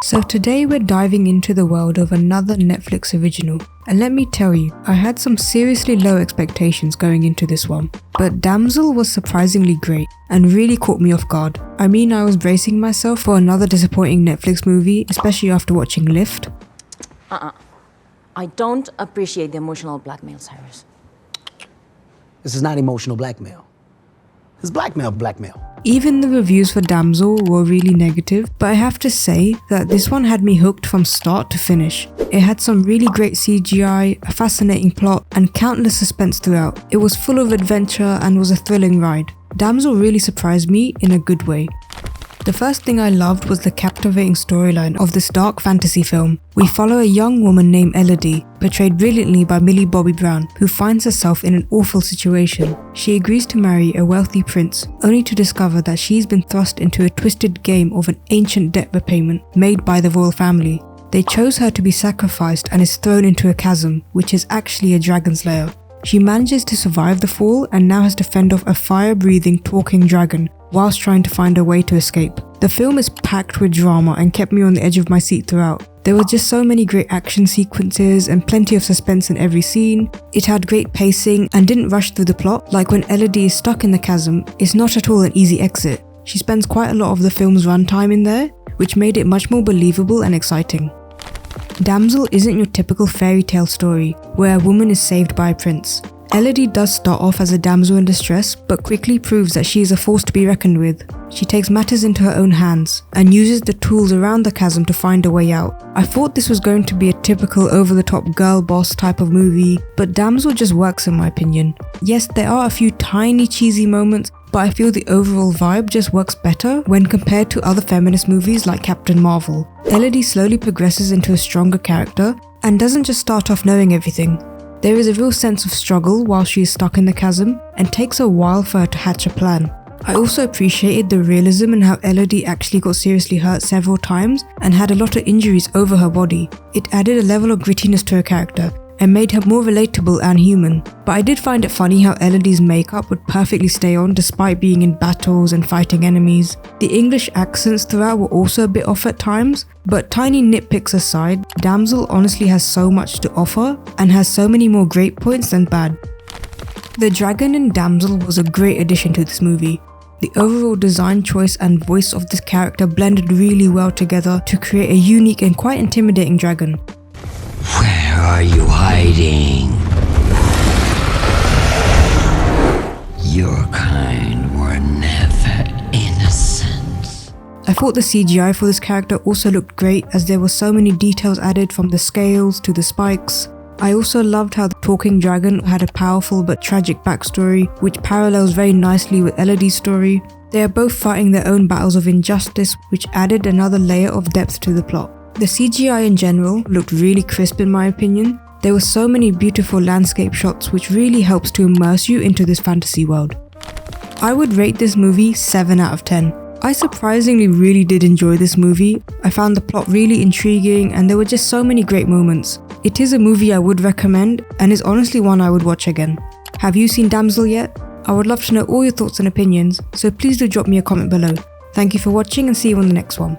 So today we're diving into the world of another Netflix original, and let me tell you, I had some seriously low expectations going into this one, but Damsel was surprisingly great and really caught me off guard. I mean, I was bracing myself for another disappointing Netflix movie, especially after watching Lift. I don't appreciate the emotional blackmail, Cyrus. This is not emotional blackmail. It's blackmail. Even the reviews for Damsel were really negative, but I have to say that this one had me hooked from start to finish. It had some really great CGI, a fascinating plot, and countless suspense throughout. It was full of adventure and was a thrilling ride. Damsel really surprised me in a good way. The first thing I loved was the captivating storyline of this dark fantasy film. We follow a young woman named Elodie, portrayed brilliantly by Millie Bobby Brown, who finds herself in an awful situation. She agrees to marry a wealthy prince, only to discover that she's been thrust into a twisted game of an ancient debt repayment made by the royal family. They chose her to be sacrificed and is thrown into a chasm, which is actually a dragon's lair. She manages to survive the fall and now has to fend off a fire-breathing talking dragon whilst trying to find a way to escape. The film is packed with drama and kept me on the edge of my seat throughout. There were just so many great action sequences and plenty of suspense in every scene. It had great pacing and didn't rush through the plot. Like when Elodie is stuck in the chasm, it's not at all an easy exit. She spends quite a lot of the film's runtime in there, which made it much more believable and exciting. Damsel isn't your typical fairy tale story where a woman is saved by a prince. Elodie does start off as a damsel in distress, but quickly proves that she is a force to be reckoned with. She takes matters into her own hands and uses the tools around the chasm to find a way out. I thought this was going to be a typical over-the-top girl boss type of movie, but Damsel just works in my opinion. Yes, there are a few tiny cheesy moments, but I feel the overall vibe just works better when compared to other feminist movies like Captain Marvel. Elodie slowly progresses into a stronger character and doesn't just start off knowing everything. There is a real sense of struggle while she is stuck in the chasm and takes a while for her to hatch a plan. I also appreciated the realism in how Elodie actually got seriously hurt several times and had a lot of injuries over her body. It added a level of grittiness to her character and made her more relatable and human. But I did find it funny how Elodie's makeup would perfectly stay on despite being in battles and fighting enemies. The English accents throughout were also a bit off at times, but tiny nitpicks aside, Damsel honestly has so much to offer and has so many more great points than bad. The dragon in Damsel was a great addition to this movie. The overall design choice and voice of this character blended really well together to create a unique and quite intimidating dragon. Where are you hiding? Your kind were never innocent. I thought the CGI for this character also looked great as there were so many details added from the scales to the spikes. I also loved how the talking dragon had a powerful but tragic backstory, which parallels very nicely with Elodie's story. They are both fighting their own battles of injustice, which added another layer of depth to the plot. The CGI in general looked really crisp in my opinion. There were so many beautiful landscape shots which really helps to immerse you into this fantasy world. I would rate this movie 7 out of 10. I surprisingly really did enjoy this movie. I found the plot really intriguing and there were just so many great moments. It is a movie I would recommend and is honestly one I would watch again. Have you seen Damsel yet? I would love to know all your thoughts and opinions, so please do drop me a comment below. Thank you for watching and see you on the next one.